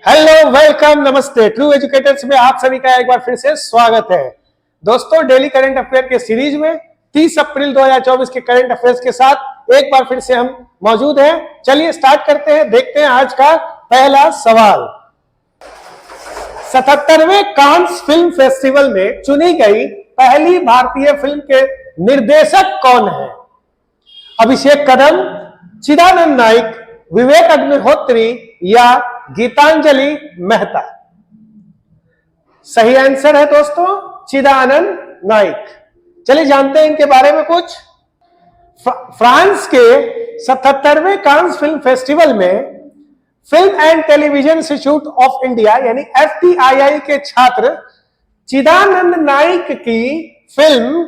Hello, welcome, नमस्ते। True educators में आप सभी का एक बार फिर से स्वागत है। दोस्तों, डेली करंट अफेयर के सीरीज में 30 अप्रैल 2024 के करंट अफेयर्स के साथ एक बार फिर से हम मौजूद हैं। चलिए स्टार्ट करते हैं। देखते हैं आज का पहला सवाल। 77वें कांस फिल्म फेस्टिवल में चुनी गई पहली भारतीय फिल्म के निर्देशक कौन है? अभिषेक कदम, चिदानंद नाइक, विवेक अग्निहोत्री या गीतांजलि मेहता? सही आंसर है दोस्तों चिदानंद नाइक। चलिए जानते हैं इनके बारे में कुछ। फ्रांस के 77वें कांस फिल्म फेस्टिवल में film and television institute of India यानी FTII के छात्र चिदानंद नाइक की film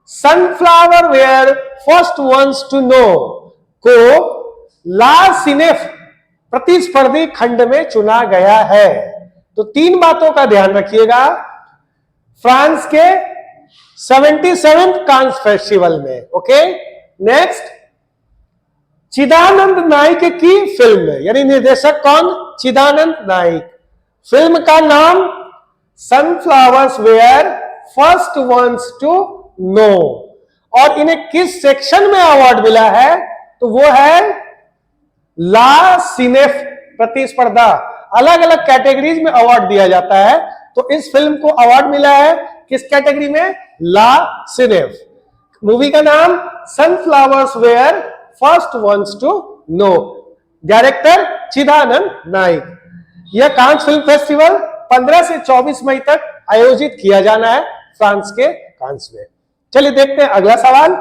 sunflower were first ones to know को ला सिनेफ प्रतिस्पर्धी खंड में चुना गया है। तो तीन बातों का ध्यान रखिएगा। फ्रांस के 77वें कांस फेस्टिवल में, ओके। नेक्स्ट, चिदानंद नाइक की फिल्म यानी निर्देशक कौन? चिदानंद नाइक। फिल्म का नाम sunflowers were first ones to know. और इन्हें किस सेक्शन में अवार्ड मिला है? तो वो है ला सिनेफ प्रतिस्पर्धा। अलग अलग कैटेगरीज में अवार्ड दिया जाता है, तो इस फिल्म को अवार्ड मिला है किस कैटेगरी में? ला सिनेफ। मूवी का नाम sunflowers were first ones to know. Director Chidanand Naik. यह कांस फिल्म फेस्टिवल 15 से 24 मई तक आयोजित किया जाना है फ्रांस के कांस में। चलिए देखते हैं अगला सवाल।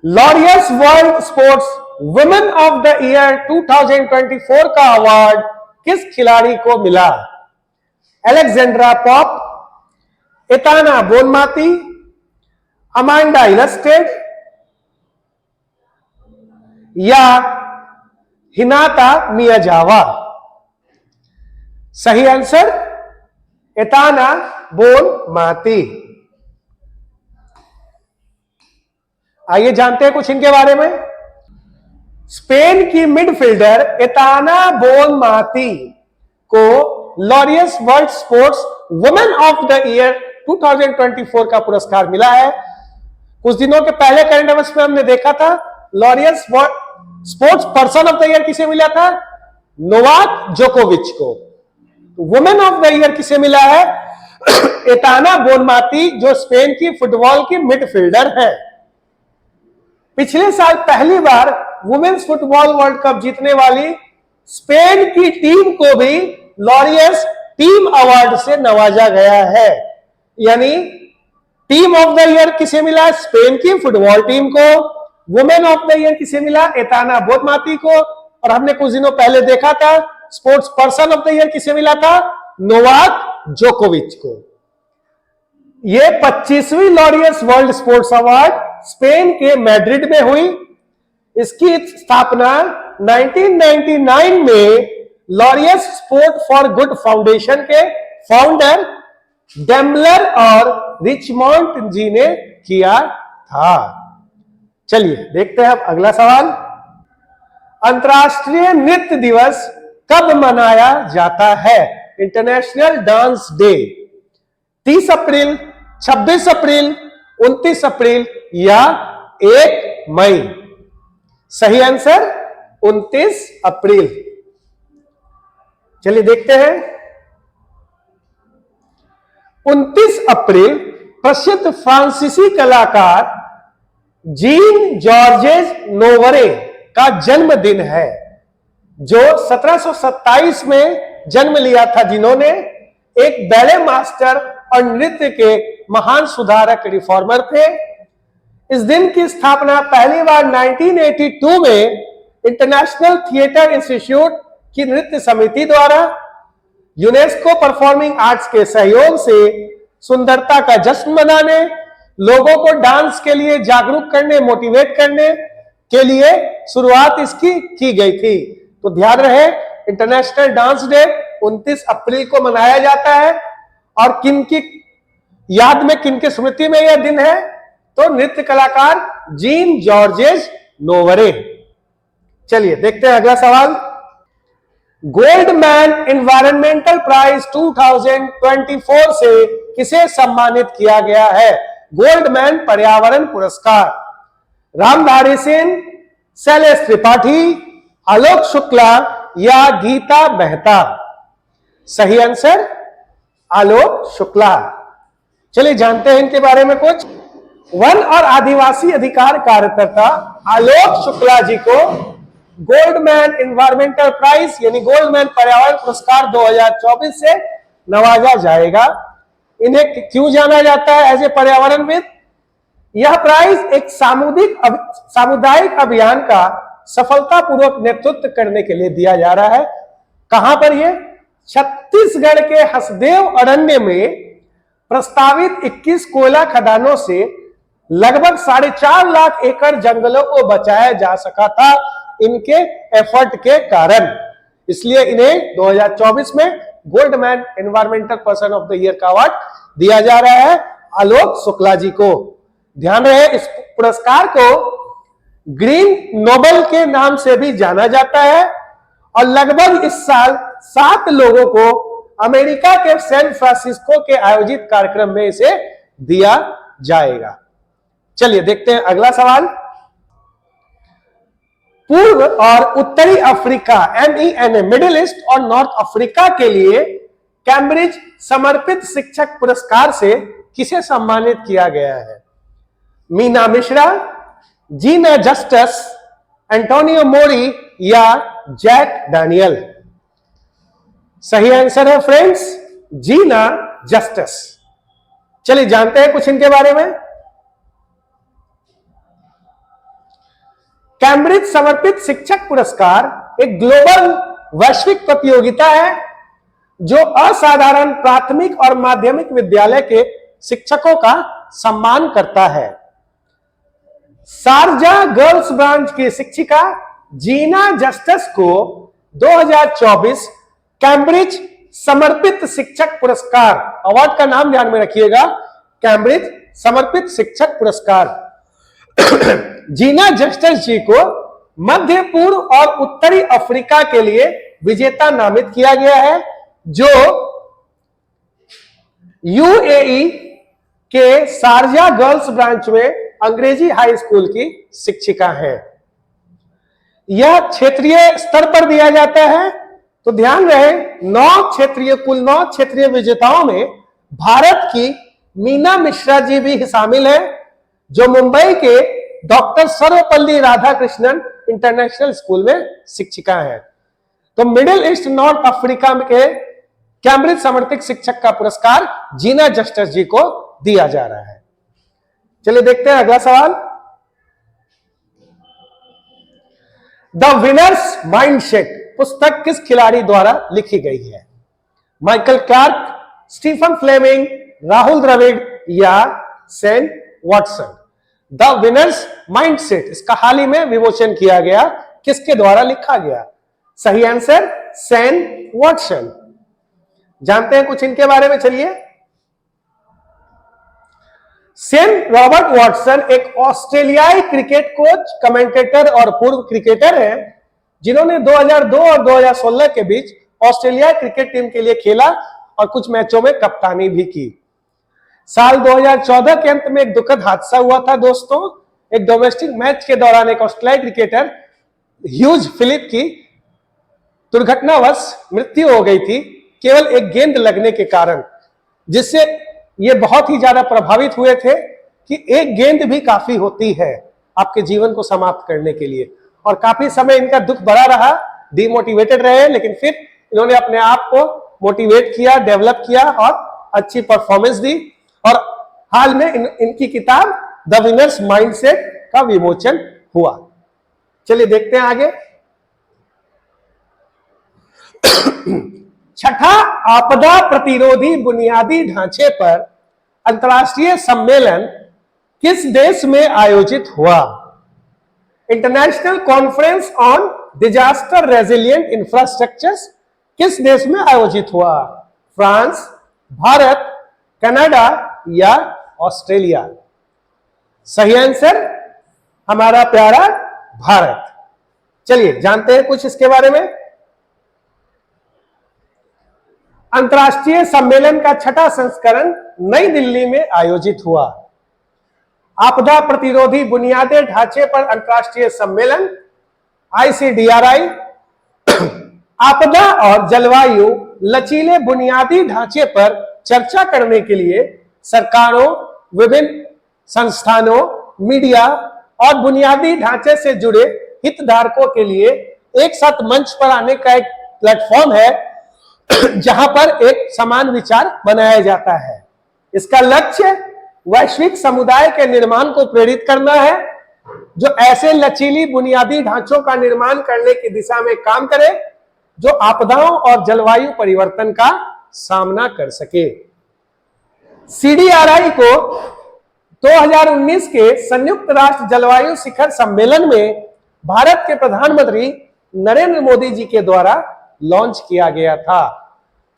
Laureus world sports women of the year 2024 का अवार्ड किस खिलाड़ी को मिला? Alexandra Popp, Aitana Bonmati, Amanda Ilestedt या हिनाता मियाजावा? सही आंसर एताना बोनमाती। आइए जानते हैं कुछ इनके बारे में। स्पेन की मिडफील्डर एताना बोनमाती को Laureus world sports women of the year 2024 का पुरस्कार मिला है। कुछ दिनों के पहले करंट अफेयर्स में हमने देखा था Laureus sports person of the year किसे मिला था? नोवाक जोकोविच को। वुमेन ऑफ द ईयर किसे मिला है? एताना बोनमाती, जो स्पेन की फुटबॉल की मिडफील्डर है। पिछले साल पहली बार वुमेन्स फुटबॉल वर्ल्ड कप जीतने वाली स्पेन की टीम को भी लॉरियस टीम अवार्ड से नवाजा गया है। यानी टीम ऑफ द ईयर किसे मिला? स्पेन की फुटबॉल टीम को। वुमेन ऑफ द ईयर किसे मिला? एताना बोनमाती को। और हमने कुछ दिनों पहले देखा था sports person of the year किसे मिला था? नोवाक जोकोविच को। यह 25वीं Laureus world sports award Spain के मैड्रिड में हुई। इसकी स्थापना 1999 में Laureus sport for good foundation के फाउंडर डेमलर और रिचमॉन्ड जी ने किया था। चलिए देखते हैं अब अगला सवाल। अंतर्राष्ट्रीय नृत्य दिवस कब मनाया जाता है? इंटरनेशनल डांस डे 30 अप्रैल, 26 अप्रैल, 29 अप्रैल या 1 मई? सही आंसर 29 अप्रैल। चलिए देखते हैं। 29 अप्रैल प्रसिद्ध फ्रांसीसी कलाकार जीन जॉर्जेस नोवरे का जन्मदिन है, जो 1727 में जन्म लिया था, जिन्होंने एक बैले मास्टर और नृत्य के महान सुधारक रिफॉर्मर थे। इस दिन की स्थापना पहली बार 1982 में इंटरनेशनल थिएटर इंस्टीट्यूट की नृत्य समिति द्वारा यूनेस्को परफॉर्मिंग आर्ट्स के सहयोग से सुंदरता का जश्न मनाने, लोगों को डांस के लिए जागरूक करने, मोटिवेट करने के लिए शुरुआत इसकी की गई थी। तो ध्यान रहे, इंटरनेशनल डांस डे 29 अप्रैल को मनाया जाता है। और किन की याद में, किन के स्मृति में यह दिन है? तो नृत्य कलाकार जीन जॉर्जेस नोवरे। चलिए देखते हैं अगला सवाल। गोल्डमैन एनवायरमेंटल प्राइज 2024 से किसे सम्मानित किया गया है? गोल्डमैन पर्यावरण पुरस्कार। रामधारी सिंह, शैलेश त्रिपाठी, आलोक शुक्ला या गीता मेहता? सही आंसर आलोक शुक्ला। चलिए जानते हैं इनके बारे में कुछ। वन और आदिवासी अधिकार कार्यकर्ता आलोक शुक्ला जी को गोल्डमैन एनवायरमेंटल प्राइज यानी गोल्डमैन पर्यावरण पुरस्कार 2024 से नवाजा जाएगा। इन्हें क्यों जाना जाता है एज ए पर्यावरणविद? यह प्राइज एक सामुदायिक अभियान का सफलतापूर्वक नेतृत्व करने के लिए दिया जा रहा है। कहां पर यह? छत्तीसगढ़ के हसदेव अरण्य में प्रस्तावित 21 कोयला खदानों से लगभग 4.5 लाख एकड़ जंगलों को बचाया जा सका था इनके एफर्ट के कारण। इसलिए इन्हें 2024 में Goldman environmental person of the year का अवार्ड दिया जा रहा है आलोक शुक्ला जी को। ध्यान रहे इस पुरस्कार को ग्रीन नोबेल के नाम से भी जाना जाता है और लगभग इस साल 7 लोगों को अमेरिका के सैन फ्रांसिस्को के आयोजित कार्यक्रम में इसे दिया जाएगा। चलिए देखते हैं अगला सवाल। पूर्व और उत्तरी अफ्रीका MENA मिडिल ईस्ट और नॉर्थ अफ्रीका के लिए कैम्ब्रिज समर्पित शिक्षक पुरस्कार से किसे सम्मानित किया गया है? मीना मिश्रा, जीना जस्टिस, एंटोनियो मोरी या जैक डैनियल? सही आंसर है फ्रेंड्स जीना जस्टिस। चलिए जानते हैं कुछ इनके बारे में। कैम्ब्रिज समर्पित शिक्षक पुरस्कार एक ग्लोबल वैश्विक प्रतियोगिता है जो असाधारण प्राथमिक और माध्यमिक विद्यालय के शिक्षकों का सम्मान करता है। शारजा गर्ल्स ब्रांच की शिक्षिका जीना जस्टिस को 2024 कैम्ब्रिज समर्पित शिक्षक पुरस्कार, अवार्ड का नाम ध्यान में रखिएगा, कैम्ब्रिज समर्पित शिक्षक पुरस्कार जीना जस्टिस जी को मध्य पूर्व और उत्तरी अफ्रीका के लिए विजेता नामित किया गया है जो UAE के शारजा गर्ल्स ब्रांच में अंग्रेजी हाई स्कूल की शिक्षिका है। यह क्षेत्रीय स्तर पर दिया जाता है, तो ध्यान रहे कुल 9 क्षेत्रीय विजेताओं में भारत की मीना मिश्रा जी भी शामिल है जो मुंबई के doctor Sarvepalli Radhakrishnan international school में शिक्षिका है। तो मिडिल ईस्ट नॉर्थ अफ्रीका के कैम्ब्रिज समर्पित शिक्षक का पुरस्कार जीना जस्टिस जी को दिया जा रहा है। चलिए देखते हैं अगला सवाल। द विनर्स माइंडसेट पुस्तक किस खिलाड़ी द्वारा लिखी गई है? Michael Clarke, Stephen Fleming, Rahul Dravid या Shane Watson? The winner's mindset इसका हाल ही में विमोचन किया गया, किसके द्वारा लिखा गया? सही आंसर सेन वॉटसन। जानते हैं कुछ इनके बारे में। चलिए, सेन रॉबर्ट वॉटसन एक ऑस्ट्रेलियाई क्रिकेट कोच, कमेंटेटर और पूर्व क्रिकेटर हैं जिन्होंने 2002 और 2016 के बीच ऑस्ट्रेलिया क्रिकेट टीम के लिए खेला और कुछ मैचों में कप्तानी भी की। साल 2014 के अंत में एक दुखद हादसा हुआ था दोस्तों। एक डोमेस्टिक मैच के दौरान एक ऑस्ट्रेलियाई क्रिकेटर ह्यूज फिलिप की दुर्घटनावश मृत्यु हो गई थी केवल एक गेंद लगने के कारण, जिससे ये बहुत ही ज्यादा प्रभावित हुए थे कि एक गेंद भी काफी होती है आपके जीवन को समाप्त करने के लिए। और काफी समय इनका दुख बड़ा रहा, डिमोटिवेटेड रहे, लेकिन फिर इन्होंने अपने आप को मोटिवेट किया, डेवलप किया और अच्छी परफॉर्मेंस दी। और हाल में इनकी किताब द विनर्स माइंडसेट का विमोचन हुआ। चलिए देखते हैं आगे। छठा आपदा प्रतिरोधी बुनियादी ढांचे पर अंतर्राष्ट्रीय सम्मेलन किस देश में आयोजित हुआ? International conference on disaster resilient infrastructures किस देश में आयोजित हुआ? फ्रांस, भारत, कनाडा या ऑस्ट्रेलिया? सही आंसर हमारा प्यारा भारत। चलिए जानते हैं कुछ इसके बारे में। अंतर्राष्ट्रीय सम्मेलन का छठा संस्करण नई दिल्ली में आयोजित हुआ। आपदा प्रतिरोधी बुनियादी ढांचे पर अंतर्राष्ट्रीय सम्मेलन ICDRI आपदा और जलवायु लचीले बुनियादी ढांचे पर चर्चा करने के लिए सरकारों, विभिन्न संस्थानों, मीडिया और बुनियादी ढांचे से जुड़े हितधारकों के लिए एक साथ मंच पर आने का एक प्लेटफॉर्म है जहां पर एक समान विचार बनाया जाता है। इसका लक्ष्य वैश्विक समुदाय के निर्माण को प्रेरित करना है जो ऐसे लचीली बुनियादी ढांचों का निर्माण करने की दिशा में काम करे जो आपदाओं और जलवायु परिवर्तन का सामना कर सके। CDRI को 2019 के संयुक्त राष्ट्र जलवायु शिखर सम्मेलन में भारत के प्रधानमंत्री नरेंद्र मोदी जी के द्वारा लॉन्च किया गया था।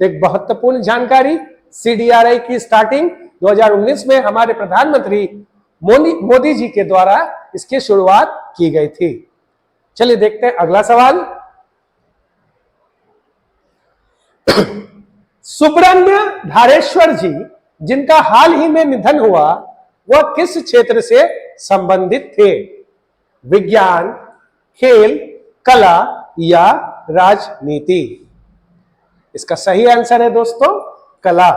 तो एक महत्वपूर्ण जानकारी, CDRI की स्टार्टिंग 2019 में हमारे प्रधानमंत्री मोदी जी के द्वारा इसकी शुरुआत की गई थी। चलिए देखते हैं अगला सवाल। सुब्रह्मण्य धारेश्वर जी जिनका हाल ही में निधन हुआ, वह किस क्षेत्र से संबंधित थे? विज्ञान, खेल, कला या राजनीति? इसका सही आंसर है दोस्तों कला।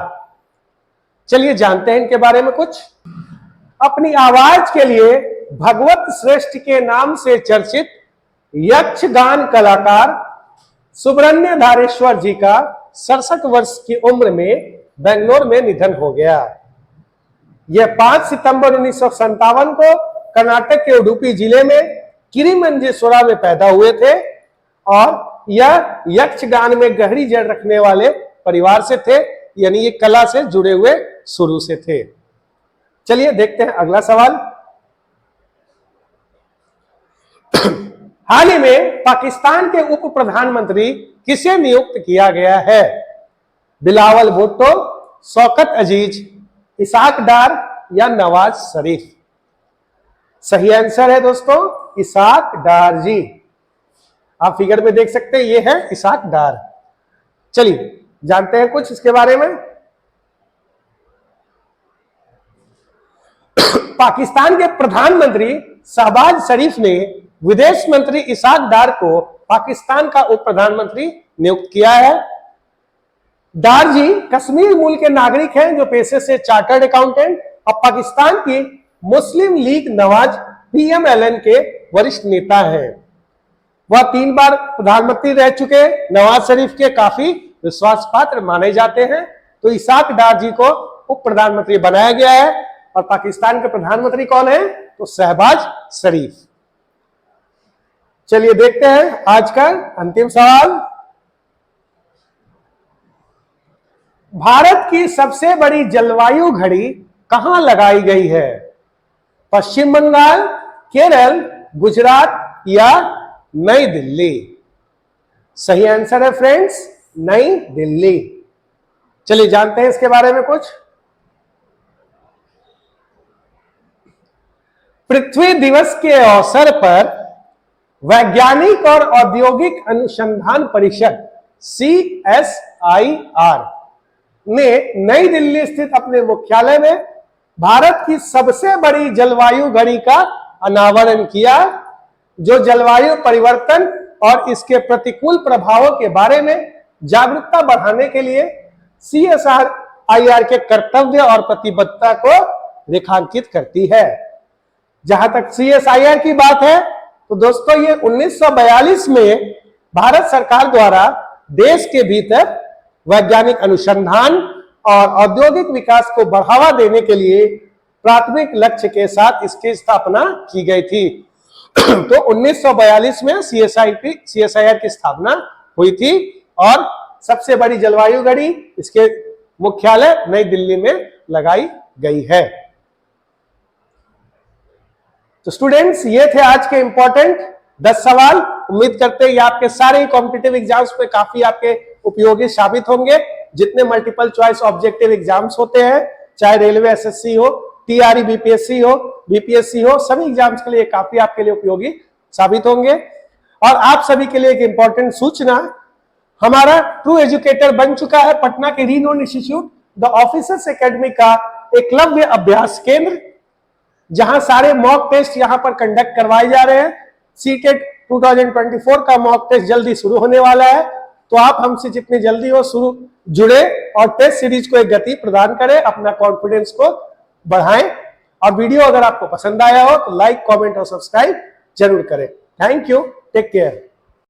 चलिए जानते हैं इनके बारे में कुछ। अपनी आवाज के लिए भगवत श्रेष्ठ के नाम से चर्चित यक्षगान कलाकार सुब्रह्मण्य धारेश्वर जी का 67 वर्ष की उम्र में बेंगलोर में निधन हो गया। यह 5 सितंबर 1957 को कर्नाटक के उडुपी जिले में किरीमंजेश्वरा में पैदा हुए थे और यह यक्षगान में गहरी जड़ रखने वाले परिवार से थे, यानी ये कला से जुड़े हुए शुरू से थे। चलिए देखते हैं अगला सवाल। हाल ही में पाकिस्तान के उप प्रधानमंत्री किसे नियुक्त किया गया है? बिलावल भुट्टो, शौकत अजीज, इसाक डार या नवाज शरीफ? सही आंसर है दोस्तों इसाक डार जी। आप फिगर में देख सकते हैं, ये है इसाक डार। चलिए जानते हैं कुछ इसके बारे में। पाकिस्तान के प्रधानमंत्री शहबाज शरीफ ने विदेश मंत्री इसाक डार को पाकिस्तान का उप प्रधानमंत्री नियुक्त किया है। डार जी कश्मीर मूल के नागरिक हैं जो पेशे से चार्टर्ड अकाउंटेंट और पाकिस्तान की मुस्लिम लीग नवाज PMLN के वरिष्ठ नेता हैं। वह 3 बार प्रधानमंत्री रह चुके नवाज शरीफ के काफी विश्वास पात्र माने जाते हैं। तो इसाक डार जी को उप प्रधानमंत्री बनाया गया है और पाकिस्तान के प्रधानमंत्री कौन है? तो शहबाज शरीफ। चलिए देखते हैं आज का अंतिम सवाल। भारत की सबसे बड़ी जलवायु घड़ी कहां लगाई गई है? पश्चिम बंगाल, केरल, गुजरात या नई दिल्ली? सही आंसर है फ्रेंड्स नई दिल्ली। चलिए जानते हैं इसके बारे में कुछ। पृथ्वी दिवस के अवसर पर वैज्ञानिक और औद्योगिक अनुसंधान परिषद CSIR ने नई दिल्ली स्थित अपने मुख्यालय में भारत की सबसे बड़ी जलवायु घड़ी का अनावरण किया, जो जलवायु परिवर्तन और इसके प्रतिकूल प्रभावों के बारे में जागरूकता बढ़ाने के लिए CSIR के कर्तव्य और प्रतिबद्धता को रेखांकित करती है। जहां तक CSIR की बात है तो दोस्तों ये 1942 में भारत सरकार द्वारा देश के भीतर वैज्ञानिक अनुसंधान और औद्योगिक विकास को बढ़ावा देने के लिए प्राथमिक लक्ष्य के साथ इसकी स्थापना की गई थी। तो 1942 में CSIR की स्थापना हुई थी और सबसे बड़ी जलवायु घड़ी इसके मुख्यालय नई दिल्ली में लगाई गई है। तो स्टूडेंट्स ये थे आज के इंपॉर्टेंट 10 सवाल। उम्मीद करते हैं ये आपके सारे कॉम्पिटिटिव एग्जाम्स में काफी आपके उपयोगी साबित होंगे। जितने मल्टीपल चॉइस ऑब्जेक्टिव एग्जाम्स होते हैं, चाहे रेलवे SSC हो, TRE BPSC हो, BPSC हो, सभी एग्जाम्स के लिए काफी आपके लिए उपयोगी साबित होंगे। और आप सभी के लिए एक इंपॉर्टेंट सूचना, हमारा ट्रू एजुकेटर बन चुका है पटना के रीनोन इंस्टीट्यूट द ऑफिसर्स एकेडमी का एकलव्य अभ्यास केंद्र, जहां सारे मॉक टेस्ट यहां पर कंडक्ट करवाए जा रहे हैं। सीटेट 2024 का मॉक टेस्ट जल्दी शुरू होने वाला है, तो आप हमसे जितने जल्दी हो जुड़े और टेस्ट सीरीज को एक गति प्रदान करें, अपना कॉन्फिडेंस को बढ़ाएं। और वीडियो अगर आपको पसंद आया हो तो लाइक, कमेंट और सब्सक्राइब जरूर करें। Thank you, take care.